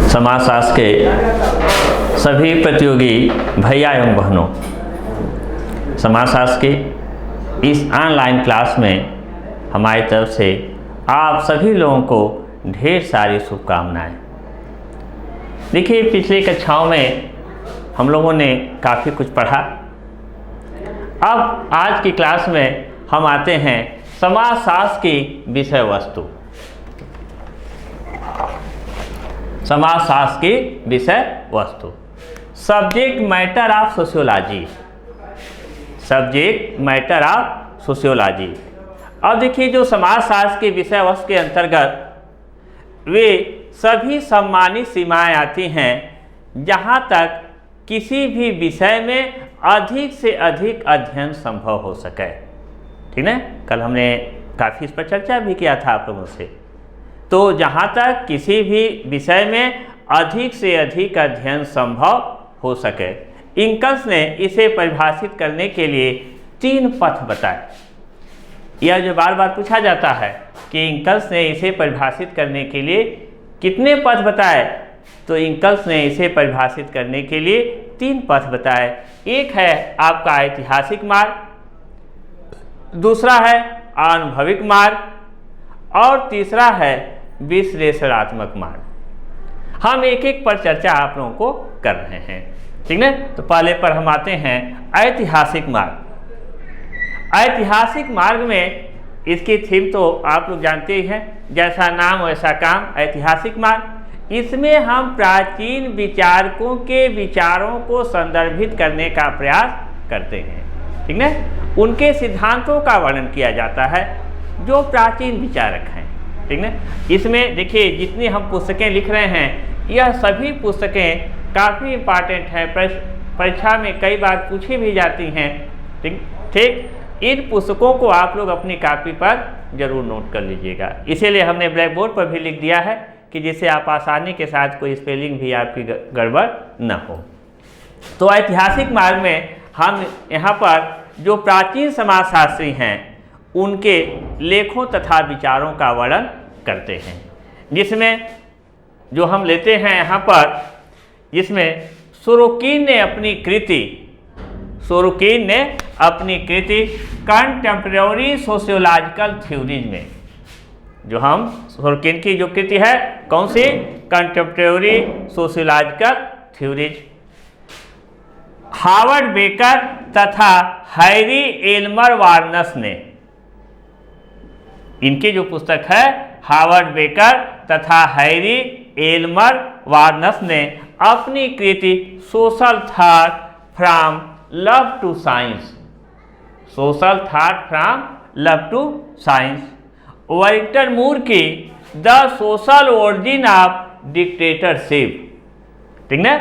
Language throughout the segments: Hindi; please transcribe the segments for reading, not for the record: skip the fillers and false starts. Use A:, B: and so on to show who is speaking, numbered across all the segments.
A: समाजशास्त्र के सभी प्रतियोगी भैया एवं बहनों, समाजशास्त्र के इस ऑनलाइन क्लास में हमारी तरफ से आप सभी लोगों को ढेर सारी शुभकामनाएं। देखिए, पिछली कक्षाओं में हम लोगों ने काफ़ी कुछ पढ़ा। अब आज की क्लास में हम आते हैं समाजशास्त्र की विषय वस्तु। समाजशास्त्र की विषय वस्तु, subject matter of sociology. Subject matter of sociology. अब देखिए, जो समाजशास्त्र के विषय वस्तु के अंतर्गत वे सभी सम्मानित सीमाएं आती हैं जहां तक किसी भी विषय में अधिक से अधिक अध्ययन संभव हो सके। ठीक है, कल हमने काफ़ी इस पर चर्चा भी किया था आप लोगों से। तो जहाँ तक किसी भी विषय में अधिक से अधिक अध्ययन संभव हो सके, इंकल्स ने इसे परिभाषित करने के लिए 3 पथ बताए। यह जो बार बार पूछा जाता है कि इंकल्स ने इसे परिभाषित करने के लिए कितने पथ बताए, तो इंकल्स ने इसे परिभाषित करने के लिए 3 पथ बताए। एक है आपका ऐतिहासिक मार्ग, दूसरा है अनुभविक मार्ग और तीसरा है विश्लेषणात्मक मार्ग। हम एक एक पर चर्चा आप लोगों को कर रहे हैं। ठीक है, तो पहले पर हम आते हैं ऐतिहासिक मार्ग। ऐतिहासिक मार्ग में इसकी थीम तो आप लोग जानते ही हैं, जैसा नाम वैसा काम, ऐतिहासिक मार्ग। इसमें हम प्राचीन विचारकों के विचारों को संदर्भित करने का प्रयास करते हैं। ठीक है, उनके सिद्धांतों का वर्णन किया जाता है जो प्राचीन विचारक हैं। ठीक है, इसमें देखिए, जितनी हम पुस्तकें लिख रहे हैं, यह सभी पुस्तकें काफ़ी इम्पॉर्टेंट हैं, परीक्षा में कई बार पूछी भी जाती हैं। ठीक, इन पुस्तकों को आप लोग अपनी कॉपी पर जरूर नोट कर लीजिएगा। इसीलिए हमने ब्लैक बोर्ड पर भी लिख दिया है कि जिससे आप आसानी के साथ कोई स्पेलिंग भी आपकी गड़बड़ न हो। तो ऐतिहासिक मार्ग में हम यहाँ पर जो प्राचीन समाजशास्त्री हैं उनके लेखों तथा विचारों का वर्णन करते हैं, जिसमें जो हम लेते हैं यहाँ पर, जिसमें सोरोकिन ने अपनी कृति कंटेम्प्रेरी सोशियोलॉजिकल थ्योरीज में, जो हम सोरोकिन की जो कृति है, कौन सी, contemporary sociological theories, Howard Becker तथा हैरी एल्मर वार्नस ने, इनकी जो पुस्तक है हार्वर्ड बेकर तथा हैरी एल्मर वार्नस ने अपनी कृति social thought from love to science, social thought from love to science, Victor Moore की the social origin of dictatorship. ठीक है,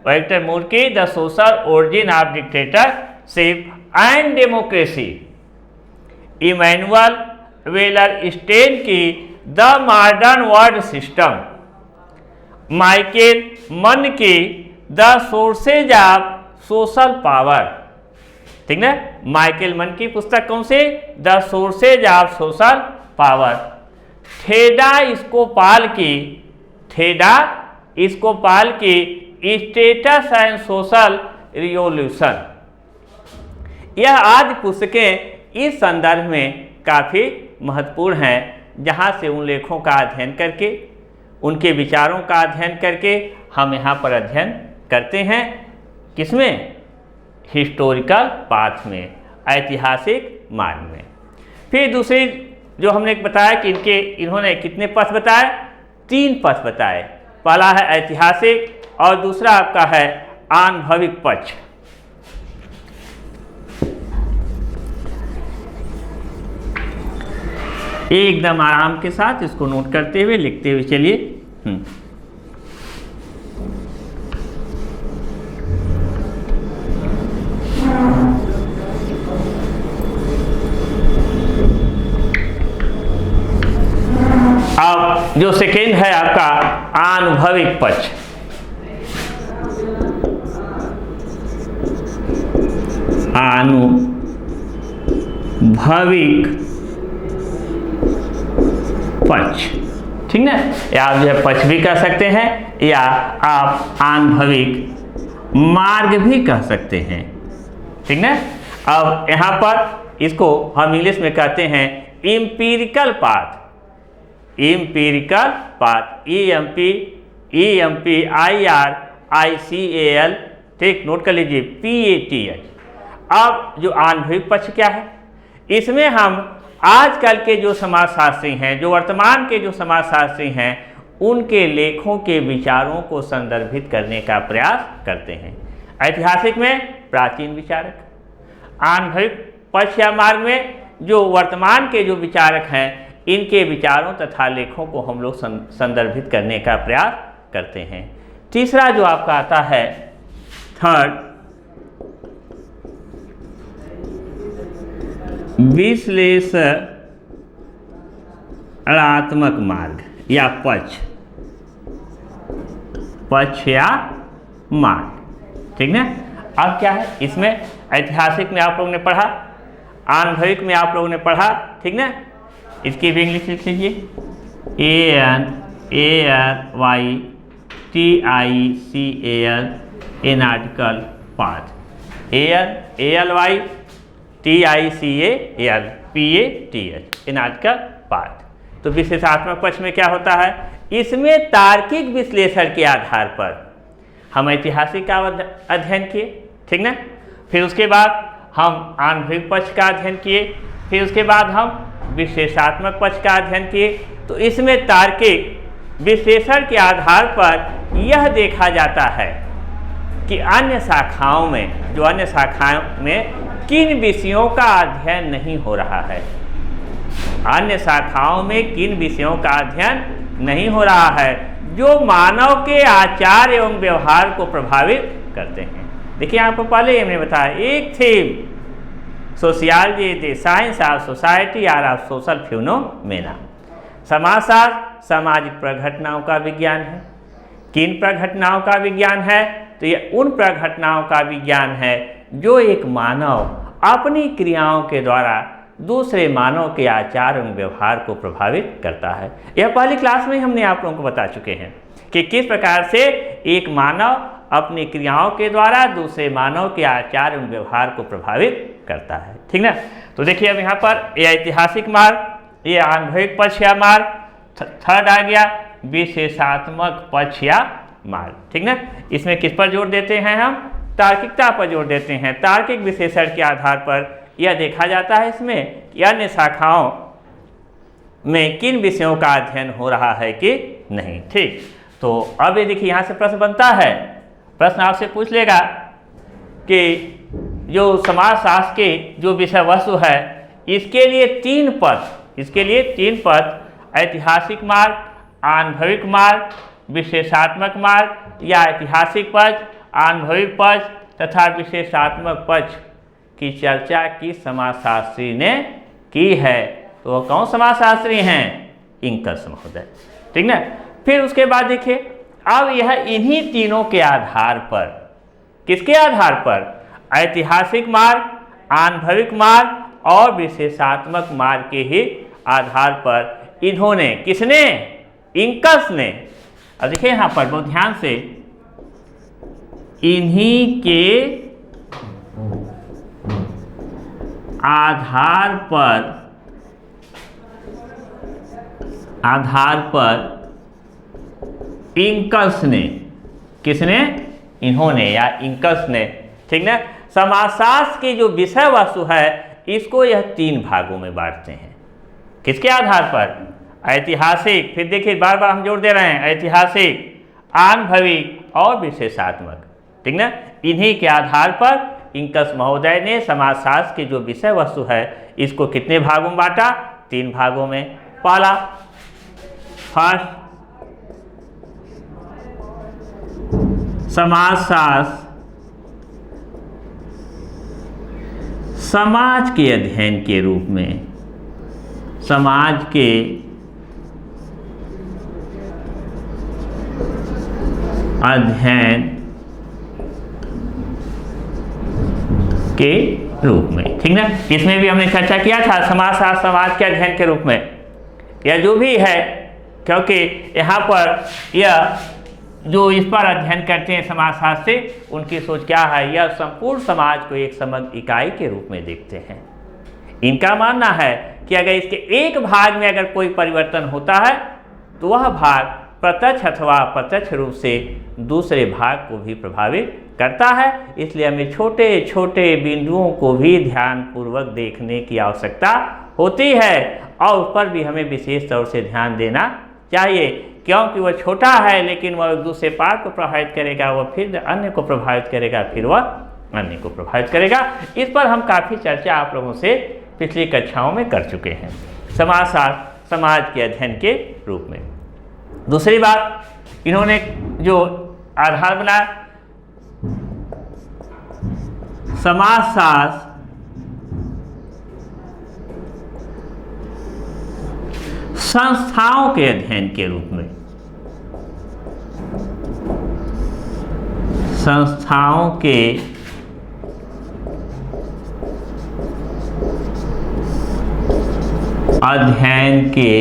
A: विक्टर मूर की the social origin of dictatorship and democracy, Immanuel Wallerstein की the modern world system, Michael Mann की the sources of social power. ठीक है, माइकल मन की पुस्तक कौन सी, the sources of social power, Theda Skocpol की स्टेटस एंड सोशल रिवॉल्यूशन। यह आज पुस्तकें इस संदर्भ में काफ़ी महत्वपूर्ण हैं, जहाँ से उन लेखों का अध्ययन करके, उनके विचारों का अध्ययन करके हम यहाँ पर अध्ययन करते हैं। किसमें, हिस्टोरिकल पाथ में, ऐतिहासिक मार्ग में। फिर दूसरी जो हमने बताया कि इन्होंने कितने पथ बताए, 3 पथ बताए। पहला है ऐतिहासिक और दूसरा आपका है अनुभविक पक्ष। एकदम आराम के साथ इसको नोट करते हुए, लिखते हुए चलिए। अब जो सेकेंड है आपका अनुभविक पक्ष। अनुभविक पक्ष। ठीक ना। या आप जो है पक्ष भी कह सकते हैं या आप आनुभविक मार्ग भी कह सकते हैं, ठीक ना। अब यहाँ पर इसको हम इंग्लिश में कहते हैं empirical path, empirical path, EMPIRICAL, ठीक, नोट कर लीजिए, PATH। अब जो आनुभविक पक्ष क्या है, इसमें हम आजकल के जो समाजशास्त्री हैं, जो वर्तमान के जो समाजशास्त्री हैं, उनके लेखों के विचारों को संदर्भित करने का प्रयास करते हैं। ऐतिहासिक में प्राचीन विचारक, आनुभविक पक्ष या मार्ग में जो वर्तमान के जो विचारक हैं, इनके विचारों तथा लेखों को हम लोग संदर्भित करने का प्रयास करते हैं। तीसरा जो आपका आता है थर्ड, विश्लेषणात्मक मार्ग या पक्ष या मार्ग, ठीक ना। अब क्या है, इसमें ऐतिहासिक में आप लोगों ने पढ़ा, आनुभविक में आप लोगों ने पढ़ा, ठीक ना। इसकी भी इंग्लिश लिख लीजिए, ANARYTICAL, analytical path, ALYTICAL PATH, analytical path. तो विश्लेषणात्मक पक्ष में क्या होता है, इसमें तार्किक विश्लेषण के आधार पर हम ऐतिहासिक का अध्ययन किए, ठीक ना। फिर उसके बाद हम आनुभविक पक्ष का अध्ययन किए, फिर उसके बाद हम विश्लेषणात्मक पक्ष का अध्ययन किए। तो इसमें तार्किक विश्लेषण के आधार पर यह देखा जाता है कि अन्य शाखाओं में किन विषयों का अध्ययन नहीं हो रहा है, अन्य शाखाओं में किन विषयों का अध्ययन नहीं हो रहा है जो मानव के आचार एवं व्यवहार को प्रभावित करते हैं। देखिए आपको पहले हमने बताया, एक theme sociology the science of society और ऑफ सोशल फिनोमेना, समाजशास्त्र सामाजिक प्रघटनाओं का विज्ञान है। किन प्रघटनाओं का विज्ञान है, तो ये उन प्रघटनाओं का विज्ञान है जो एक मानव अपनी क्रियाओं के द्वारा दूसरे मानव के आचार एवं व्यवहार को प्रभावित करता है। यह पहली क्लास में हमने आप लोगों को बता चुके हैं कि किस प्रकार से एक मानव अपनी क्रियाओं के द्वारा दूसरे मानव के आचार एवं व्यवहार को प्रभावित करता है, ठीक ना। तो देखिए अब यहाँ पर ये ऐतिहासिक मार्ग, ये आनुभविक पक्ष या मार्ग, थर्ड आ गया विशेषात्मक पक्ष या मार्ग, ठीक ना। इसमें किस पर जोर देते हैं हम, तार्किकता पर जोर देते हैं। तार्किक विश्लेषण के आधार पर यह देखा जाता है इसमें कि अन्य शाखाओं में किन विषयों का अध्ययन हो रहा है कि नहीं, ठीक। तो अब ये देखिए यहाँ से प्रश्न बनता है, प्रश्न आपसे पूछ लेगा कि जो समाजशास्त्र के जो विषय वस्तु है, इसके लिए तीन पद, ऐतिहासिक मार्ग, आनुभविक मार्ग, विशेषात्मक मार्ग या ऐतिहासिक पक्ष, आनुभविक पक्ष तथा विशेषात्मक पक्ष की चर्चा की समाजशास्त्री ने की है। तो वह कौन समाजशास्त्री हैं, इंकस महोदय, ठीक ना। फिर उसके बाद देखिए अब यह इन्हीं तीनों के आधार पर, किसके आधार पर, ऐतिहासिक मार्ग, आनुभविक मार्ग और विशेषात्मक मार्ग के ही आधार पर इन्होंने, किसने, इंकस ने। अब देखिए यहाँ पर बहुत ध्यान से, इन्हीं के आधार पर इंकस ने, किसने, इन्होंने या इंकस ने, ठीक ना। समाजशास्त्र की जो विषय वस्तु है इसको यह तीन भागों में बांटते हैं। किसके आधार पर, ऐतिहासिक, फिर देखिए बार बार हम जोर दे रहे हैं, ऐतिहासिक, आनुभविक और विशेषात्मक, ठीक ना। इन्हीं के आधार पर इंकस महोदय ने समाजशास्त्र की जो विषय वस्तु है इसको कितने भागों में बांटा, तीन भागों में। पहला, फर्स्ट, समाजशास्त्र समाज के अध्ययन के रूप में, समाज के अध्ययन के रूप में, ठीक ना। इसमें भी हमने चर्चा किया था समाजशास्त्र समाज के अध्ययन के रूप में, या जो भी है, क्योंकि यहाँ पर यह जो इस पर अध्ययन करते हैं समाजशास्त्र से, उनकी सोच क्या है, यह संपूर्ण समाज को एक समग्र इकाई के रूप में देखते हैं। इनका मानना है कि अगर इसके एक भाग में अगर कोई परिवर्तन होता है तो वह भाग प्रत्यक्ष अथवा अप्रत्यक्ष रूप से दूसरे भाग को भी प्रभावित करता है। इसलिए हमें छोटे छोटे बिंदुओं को भी ध्यानपूर्वक देखने की आवश्यकता होती है और उस पर भी हमें विशेष तौर से ध्यान देना चाहिए, क्योंकि वह छोटा है लेकिन वह दूसरे पार्ट को प्रभावित करेगा, वह फिर अन्य को प्रभावित करेगा, फिर वह अन्य को प्रभावित करेगा। इस पर हम काफ़ी चर्चा आप लोगों से पिछली कक्षाओं में कर चुके हैं, समाजशास्त्र समाज के अध्ययन के रूप में। दूसरी बात इन्होंने जो आधार बनाया, समाजशास्त्र संस्थाओं के अध्ययन के रूप में, संस्थाओं के अध्ययन के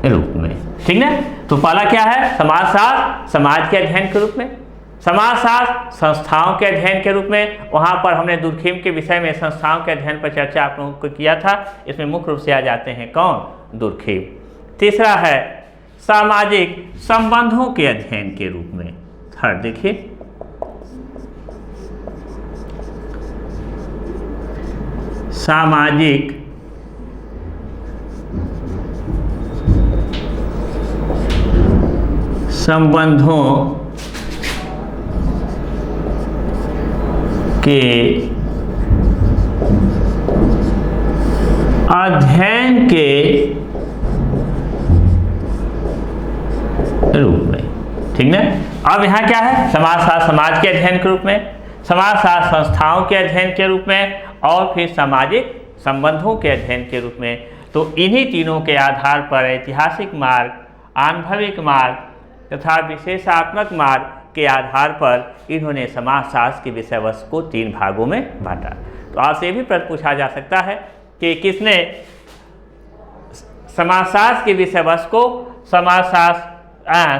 A: रूप में, ठीक ना। तो पहला क्या है, समाजशास्त्र समाज के अध्ययन के रूप में, समाजशास्त्र संस्थाओं के अध्ययन के रूप में। वहाँ पर हमने दुर्खिम के विषय में संस्थाओं के अध्ययन पर चर्चा आप लोगों को किया था, इसमें मुख्य रूप से आ जाते हैं कौन, दुर्खिम। तीसरा है सामाजिक संबंधों के अध्ययन के रूप में, थर्ड देखिए, सामाजिक संबंधों के अध्ययन के रूप में, ठीक ना। अब यहाँ क्या है, समाजशास्त्र समाज के अध्ययन के रूप में, समाजशास्त्र संस्थाओं के अध्ययन के रूप में और फिर सामाजिक संबंधों के अध्ययन के रूप में। तो इन्हीं तीनों के आधार पर ऐतिहासिक मार्ग, आनुभविक मार्ग तथा विशेषात्मक मार्ग के आधार पर इन्होंने समाजशास्त्र के विषय वस्तु को 3 भागों में बांटा। तो आपसे भी प्रश्न पूछा जा सकता है कि किसने समाजशास्त्र के विषय वस्तु को समाजशास्त्र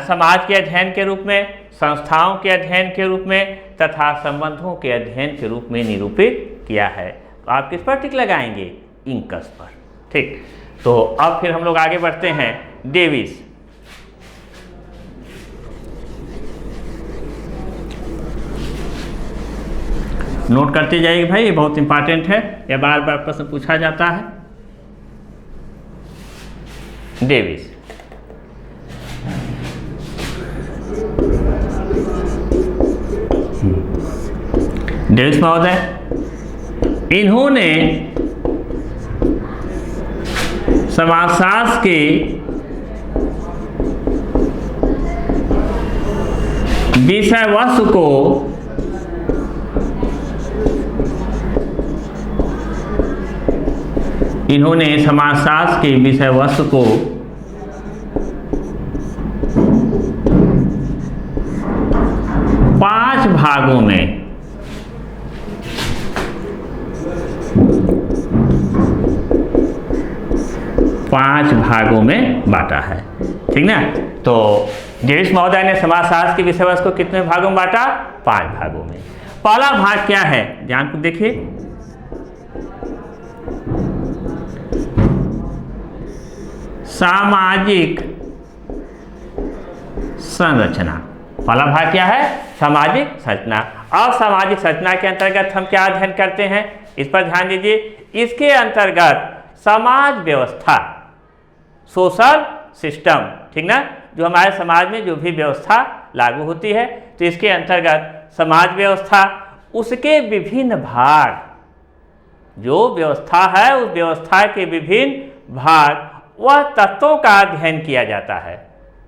A: समाज के अध्ययन के रूप में, संस्थाओं के अध्ययन के रूप में तथा संबंधों के अध्ययन के रूप में निरूपित किया है। तो आप किस पर टिक लगाएंगे, इंकस पर, ठीक। तो अब फिर हम लोग आगे बढ़ते हैं, डेविस। नोट करते जाइए भाई, ये बहुत इंपॉर्टेंट है, यह बार बार प्रश्न पूछा जाता है। डेविस, डेविस महोदय, इन्होंने समाजशास्त्र के विषय वस्तु को इन्होंने समाजशास्त्र के विषय वस्तु को पांच भागों में बांटा है, ठीक ना। तो डेविस महोदय ने समाजशास्त्र के विषय वस्तु को कितने भागों में बांटा, 5 भागों में। पहला भाग क्या है, ध्यान को देखिए, सामाजिक संरचना। पहला भाग क्या है, सामाजिक संरचना। और सामाजिक संरचना के अंतर्गत हम क्या अध्ययन करते हैं, इस पर ध्यान दीजिए। इसके अंतर्गत समाज व्यवस्था, सोशल सिस्टम, ठीक ना, जो हमारे समाज में जो भी व्यवस्था लागू होती है, तो इसके अंतर्गत समाज व्यवस्था, उसके विभिन्न भाग, जो व्यवस्था है उस व्यवस्था के विभिन्न भाग, वह तत्वों का अध्ययन किया जाता है।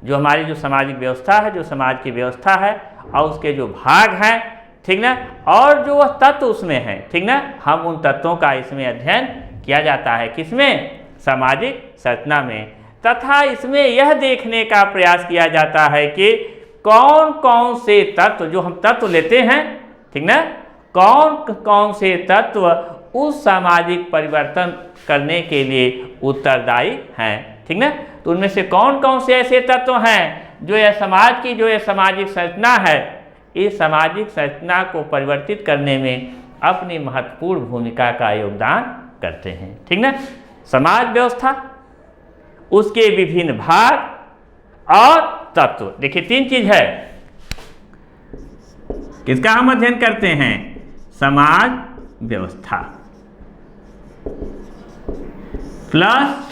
A: जो हमारी जो सामाजिक व्यवस्था है, जो समाज की व्यवस्था है और उसके जो भाग हैं, ठीक ना, और जो वह तत्व उसमें हैं, ठीक ना, हम उन तत्वों का इसमें अध्ययन किया जाता है। किसमें, सामाजिक संरचना में। तथा इसमें यह देखने का प्रयास किया जाता है कि कौन कौन से तत्व, जो हम तत्व लेते हैं, ठीक ना, कौन कौन से तत्व उस सामाजिक परिवर्तन करने के लिए उत्तरदायी हैं, ठीक ना। तो उनमें से कौन कौन से ऐसे तत्व हैं जो यह समाज की जो यह सामाजिक संरचना है, इस सामाजिक संरचना को परिवर्तित करने में अपनी महत्वपूर्ण भूमिका का योगदान करते हैं, ठीक ना। समाज व्यवस्था, उसके विभिन्न भाग और तत्व। देखिए 3 चीज है, किसका हम अध्ययन करते हैं? समाज व्यवस्था प्लस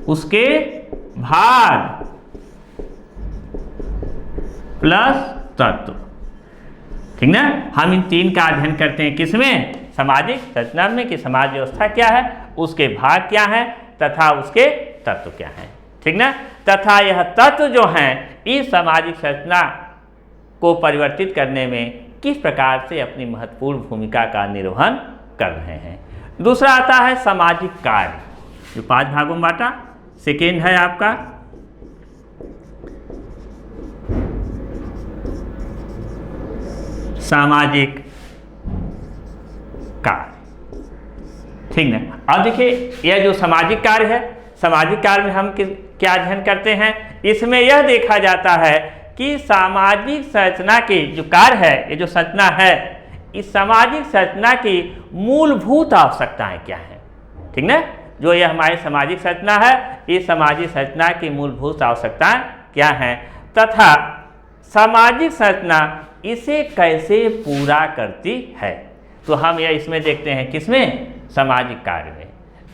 A: उसके भाग प्लस तत्व, ठीक ना। हम इन 3 का अध्ययन करते हैं किसमें? सामाजिक संरचना में, कि समाज व्यवस्था क्या है, उसके भाग क्या हैं तथा उसके तत्व क्या हैं, ठीक ना। तथा यह तत्व जो हैं इस सामाजिक संरचना को परिवर्तित करने में किस प्रकार से अपनी महत्वपूर्ण भूमिका का निर्वहन कर रहे हैं। दूसरा आता है सामाजिक कार्य, जो 5 भागों में बांटा। सेकेंड है आपका सामाजिक कार्य, ठीक ना। अब देखिए यह जो सामाजिक कार्य है, सामाजिक कार्य में हम क्या अध्ययन करते हैं? इसमें यह देखा जाता है कि सामाजिक संरचना की जो कार्य है, ये जो संरचना है, इस सामाजिक संरचना की मूलभूत आवश्यकताएं क्या हैं, ठीक ना। जो यह हमारी सामाजिक संरचना है, इस सामाजिक संरचना की मूलभूत आवश्यकताएं क्या हैं तथा सामाजिक संरचना इसे कैसे पूरा करती है। तो हम यह इसमें देखते हैं किसमें? सामाजिक कार्य में।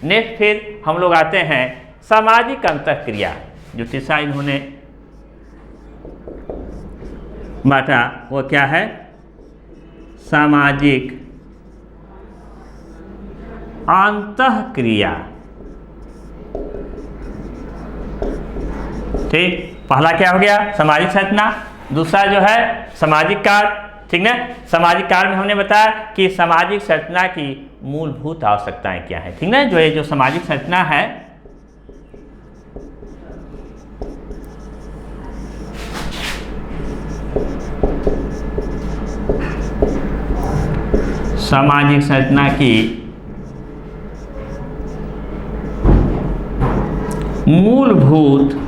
A: नेक्स्ट फिर हम लोग आते हैं सामाजिक अंतःक्रिया, जो तीसरा इन्होंने बांटा, वो क्या है? सामाजिक अंतःक्रिया, ठीक। पहला क्या हो गया? सामाजिक संरचना। दूसरा जो है सामाजिक कार्य, ठीक ना। सामाजिक कार्य में हमने बताया कि सामाजिक संरचना की मूलभूत आवश्यकताएं क्या है, ठीक ना। जो ये जो सामाजिक संरचना है, सामाजिक संरचना की मूलभूत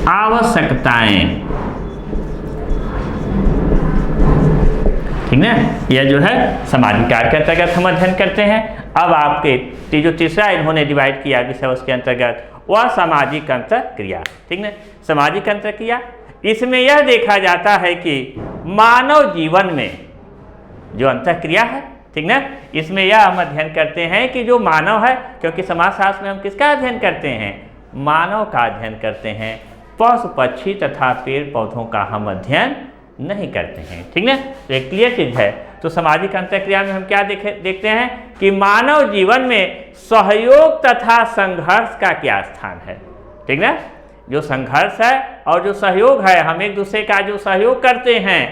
A: आवश्यकताएं, ठीक ना। यह जो है सामाजिक कार्य के अंतर्गत हम अध्ययन करते हैं। अब आपके जो तीसरा इन्होंने डिवाइड किया विषय वस्तु के अंतर्गत, वह सामाजिक अंतःक्रिया, ठीक ना। सामाजिक अंतःक्रिया, इसमें यह देखा जाता है कि मानव जीवन में जो अंतःक्रिया है, ठीक ना, इसमें यह हम अध्ययन करते हैं कि जो मानव है, क्योंकि समाजशास्त्र में हम किसका अध्ययन करते हैं? मानव का अध्ययन करते हैं, पशु पक्षी तथा पेड़ पौधों का हम अध्ययन नहीं करते हैं, ठीक ना। तो एक क्लियर चीज है। तो सामाजिक अंतःक्रिया में हम क्या देखते हैं कि मानव जीवन में सहयोग तथा संघर्ष का क्या स्थान है, ठीक ना। जो संघर्ष है और जो सहयोग है, हम एक दूसरे का जो सहयोग करते हैं,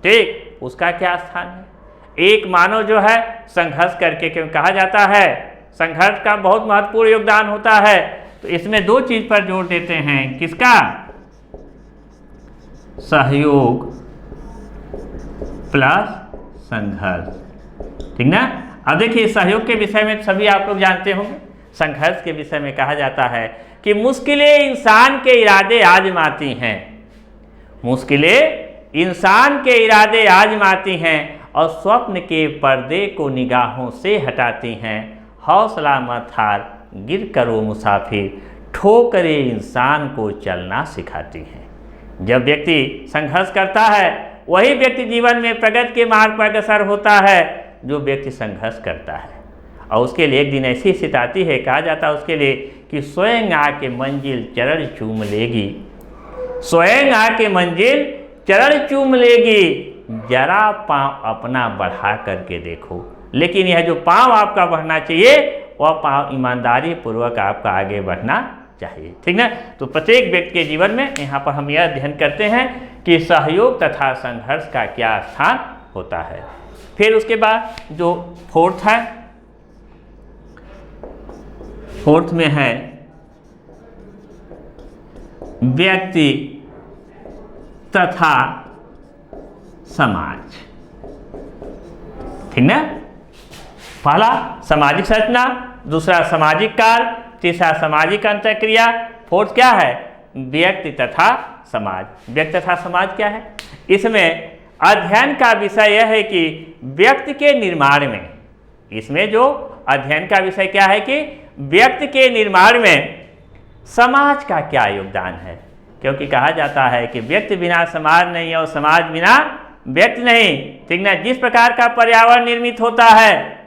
A: ठीक, उसका क्या स्थान है। एक मानव जो है संघर्ष करके, क्यों कहा जाता है संघर्ष का बहुत महत्वपूर्ण योगदान होता है, तो इसमें 2 चीज पर जोर देते हैं, किसका? सहयोग प्लस संघर्ष, ठीक ना। अब देखिए सहयोग के विषय में सभी आप लोग जानते होंगे। संघर्ष के विषय में कहा जाता है कि मुश्किलें इंसान के इरादे आजमाती हैं, मुश्किलें इंसान के इरादे आजमाती हैं और स्वप्न के पर्दे को निगाहों से हटाती हैं। हौसला मत हार, गिर करो मुसाफिर, ठोकरें इंसान को चलना सिखाती हैं। जब व्यक्ति संघर्ष करता है, वही व्यक्ति जीवन में प्रगति के मार्ग पर अग्रसर होता है, जो व्यक्ति संघर्ष करता है। और उसके लिए एक दिन ऐसी स्थिति आती है, कहा जाता है उसके लिए कि स्वयं आके मंजिल चरण चूम लेगी, स्वयं आके मंजिल चरण चूम लेगी, जरा पांव अपना बढ़ा करके देखो। लेकिन यह जो पांव आपका बढ़ना चाहिए, वह पांव ईमानदारी पूर्वक आपका आगे बढ़ना चाहिए, ठीक ना। तो प्रत्येक व्यक्ति के जीवन में यहाँ पर हम यह अध्ययन करते हैं कि सहयोग तथा संघर्ष का क्या स्थान होता है। फिर उसके बाद जो फोर्थ है, फोर्थ में है व्यक्ति तथा समाज, ठीक ना। पहला सामाजिक संरचना, दूसरा सामाजिक काल, तीसरा सामाजिक अंतःक्रिया, फोर्थ क्या है व्यक्ति तथा समाज। व्यक्ति तथा समाज क्या है? इसमें अध्ययन का विषय यह है कि व्यक्ति के निर्माण में, इसमें जो अध्ययन का विषय क्या है कि व्यक्ति के निर्माण में समाज का क्या योगदान है। क्योंकि कहा जाता है कि व्यक्ति बिना समाज नहीं और समाज बिना व्यक्ति नहीं, ठीक ना। जिस प्रकार का पर्यावरण निर्मित होता है,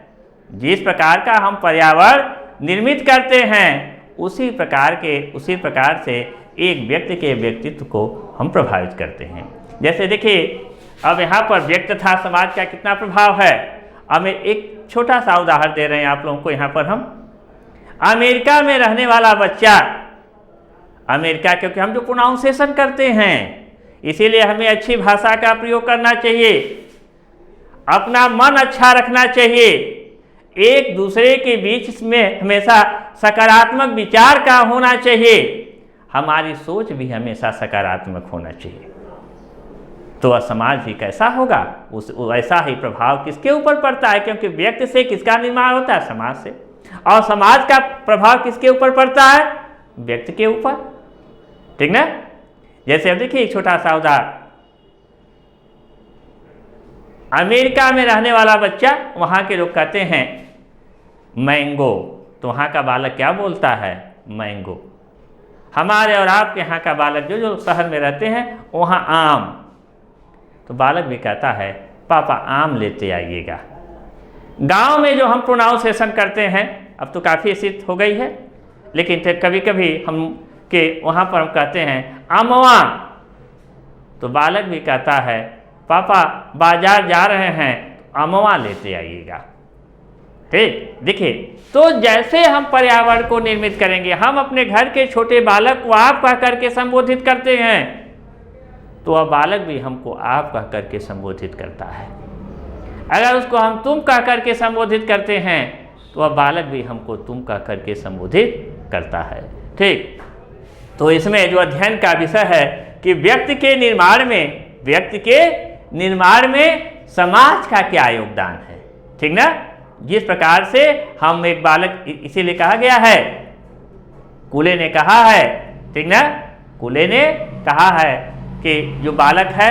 A: जिस प्रकार का हम पर्यावरण निर्मित करते हैं, उसी प्रकार से एक व्यक्ति के व्यक्तित्व को हम प्रभावित करते हैं। जैसे देखिए, अब यहाँ पर व्यक्ति तथा समाज का कितना प्रभाव है। अब मैं एक छोटा सा उदाहरण दे रहे हैं आप लोगों को। यहाँ पर हम अमेरिका में रहने वाला बच्चा, अमेरिका, क्योंकि हम जो प्रोनाउंसिएशन करते हैं इसीलिए हमें अच्छी भाषा का प्रयोग करना चाहिए, अपना मन अच्छा रखना चाहिए, एक दूसरे के बीच में हमेशा सकारात्मक विचार का होना चाहिए, हमारी सोच भी हमेशा सकारात्मक होना चाहिए। तो समाज भी कैसा होगा, वैसा ही प्रभाव किसके ऊपर पड़ता है, क्योंकि व्यक्ति से किसका निर्माण होता है, समाज से, और समाज का प्रभाव किसके ऊपर पड़ता है, व्यक्ति के ऊपर, ठीक ना। जैसे अब देखिए एक छोटा सा उदाहरण, अमेरिका में रहने वाला बच्चा, वहां के लोग कहते हैं मैंगो, तो वहां का बालक क्या बोलता है, मैंगो। हमारे और आपके यहाँ का बालक जो शहर में रहते हैं वहाँ आम, तो बालक भी कहता है पापा आम लेते आइएगा। गांव में जो हम प्रोनाउंसिएशन करते हैं अब तो काफ़ी ऐसी हो गई है, लेकिन कभी कभी हम के वहाँ पर हम कहते हैं अमवा, तो बालक भी कहता है पापा बाजार जा रहे हैं अमवा लेते आइएगा। ठीक, देखिए, तो जैसे हम पर्यावरण को निर्मित करेंगे, हम अपने घर के छोटे बालक को आप कह करके संबोधित करते हैं, तो वह बालक भी हमको आप कह करके संबोधित करता है। अगर उसको हम तुम कह करके संबोधित करते हैं तो वह बालक भी हमको तुम कह करके संबोधित करता है। ठीक, तो इसमें जो अध्ययन का विषय है कि व्यक्ति के निर्माण में समाज का क्या योगदान है, ठीक ना। जिस प्रकार से हम एक बालक, इसीलिए कहा गया है, कूले ने कहा है, ठीक ना, कूले ने कहा है कि जो बालक है,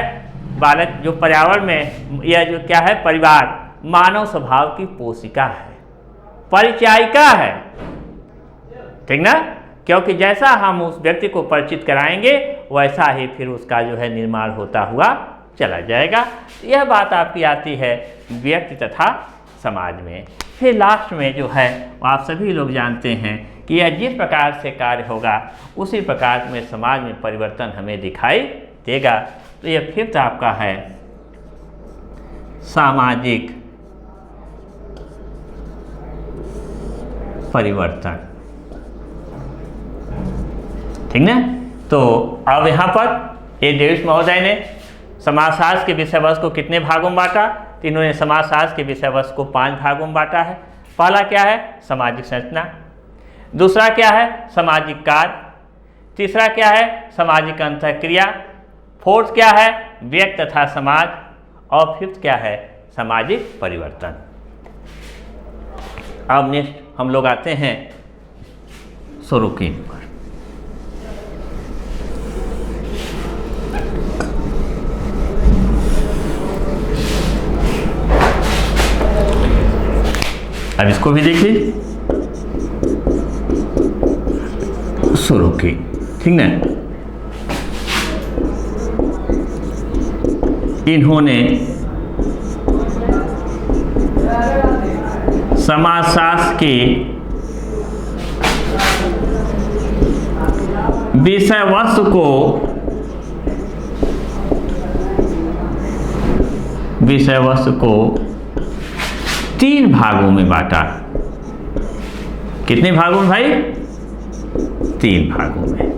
A: बालक जो पर्यावरण में, यह जो क्या है, परिवार मानव स्वभाव की पोषिका है, परिचायिका है, ठीक ना। क्योंकि जैसा हम उस व्यक्ति को परिचित कराएंगे वैसा ही फिर उसका जो है निर्माण होता हुआ चला जाएगा। यह बात आपकी आती है व्यक्ति तथा समाज में। फिर लास्ट में जो है आप सभी लोग जानते हैं कि यह जिस प्रकार से कार्य होगा उसी प्रकार में समाज में परिवर्तन हमें दिखाई देगा। तो यह फिफ्थ आपका है सामाजिक परिवर्तन, ठीक ना। तो अब यहाँ पर ये डेविस महोदय ने समाजशास्त्र के विषय वस्तु को कितने भागों में बांटा, तो इन्होंने समाजशास्त्र के विषय वस्तु को 5 भागों में बांटा है। पहला क्या है, सामाजिक संरचना, दूसरा क्या है, सामाजिक कार्य, तीसरा क्या है, सामाजिक अंतःक्रिया, फोर्थ क्या है, व्यक्ति तथा समाज, और फिफ्थ क्या है, सामाजिक परिवर्तन। अब नेक्स्ट हम लोग आते हैं सोरोकिन पर। अब इसको भी देखिए, सोरोकिन, ठीक ना। इन्होंने समाजशास्त्र के विषय वस्तु को तीन भागों में बांटा। कितने भागों में भाई? 3 भागों में।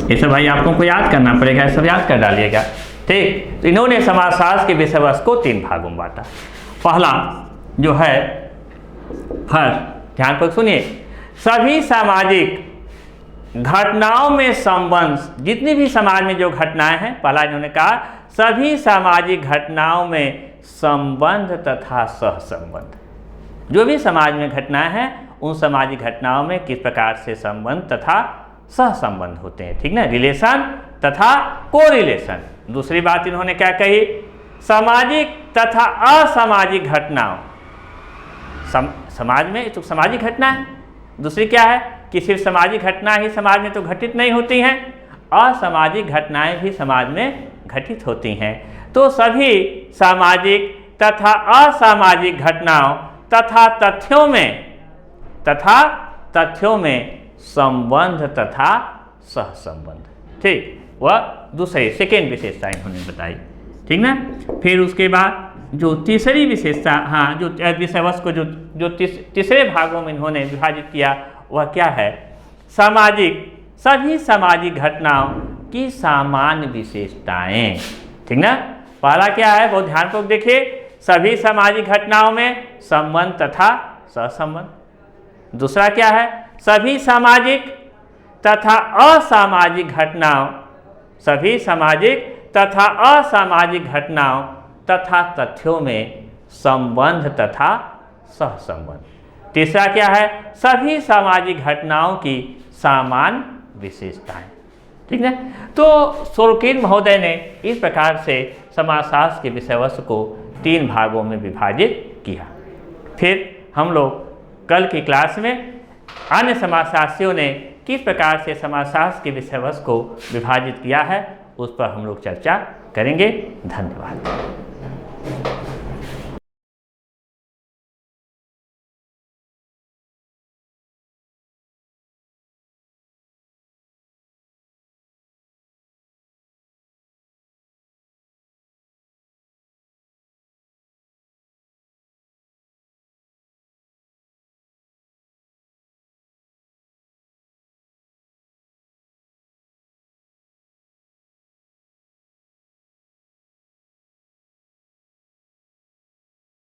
A: ये सब भाई आप लोगों को याद करना पड़ेगा, ये सब याद कर डालिएगा, ठीक। तो इन्होंने समाजशास्त्र के विषय वस्तु को 3 भागों में बांटा। पहला जो है, फर्स्ट ध्यान पर सुनिए, सभी सामाजिक घटनाओं में संबंध, जितनी भी समाज में जो घटनाएं हैं, पहला इन्होंने कहा सभी सामाजिक घटनाओं में संबंध तथा सहसंबंध। जो भी समाज में घटनाएं हैं उन सामाजिक घटनाओं में किस प्रकार से संबंध तथा सहसंबंध होते हैं, ठीक ना, रिलेशन तथा कोरिलेशन। दूसरी बात इन्होंने क्या कही, सामाजिक तथा असामाजिक घटनाओं, समाज में तो सामाजिक घटना है, दूसरी क्या है कि सिर्फ सामाजिक घटना ही समाज में तो घटित नहीं होती हैं, असामाजिक घटनाएं भी समाज में घटित होती हैं। तो सभी सामाजिक तथा असामाजिक घटनाओं तथा तथ्यों में संबंध तथा सहसंबंध, ठीक, वह दूसरी सेकेंड विशेषता इन्होंने बताई, ठीक ना। फिर उसके बाद जो तीसरी विशेषता, हाँ, जो विषय वस्तु को जो तीसरे भागों में इन्होंने विभाजित किया वह क्या है, सभी सामाजिक घटनाओं की सामान्य विशेषताएं, ठीक ना। पहला क्या है, बहुत ध्यानपूर्वक देखिए, सभी सामाजिक घटनाओं में संबंध तथा सहसंबंध। दूसरा क्या है, सभी सामाजिक तथा असामाजिक घटनाओं, सभी सामाजिक तथा असामाजिक घटनाओं तथा तथ्यों में संबंध तथा सहसंबंध। तीसरा क्या है, सभी सामाजिक घटनाओं की सामान्य विशेषताएं, ठीक है। तो सोरकीन महोदय ने इस प्रकार से समाजशास्त्र के विषय वस्तु को 3 भागों में विभाजित किया। फिर हम लोग कल की क्लास में अन्य समाजशास्त्रियों ने किस प्रकार से समाजशास्त्र के विषय वस्तु को विभाजित किया है उस पर हम लोग चर्चा करेंगे। धन्यवाद।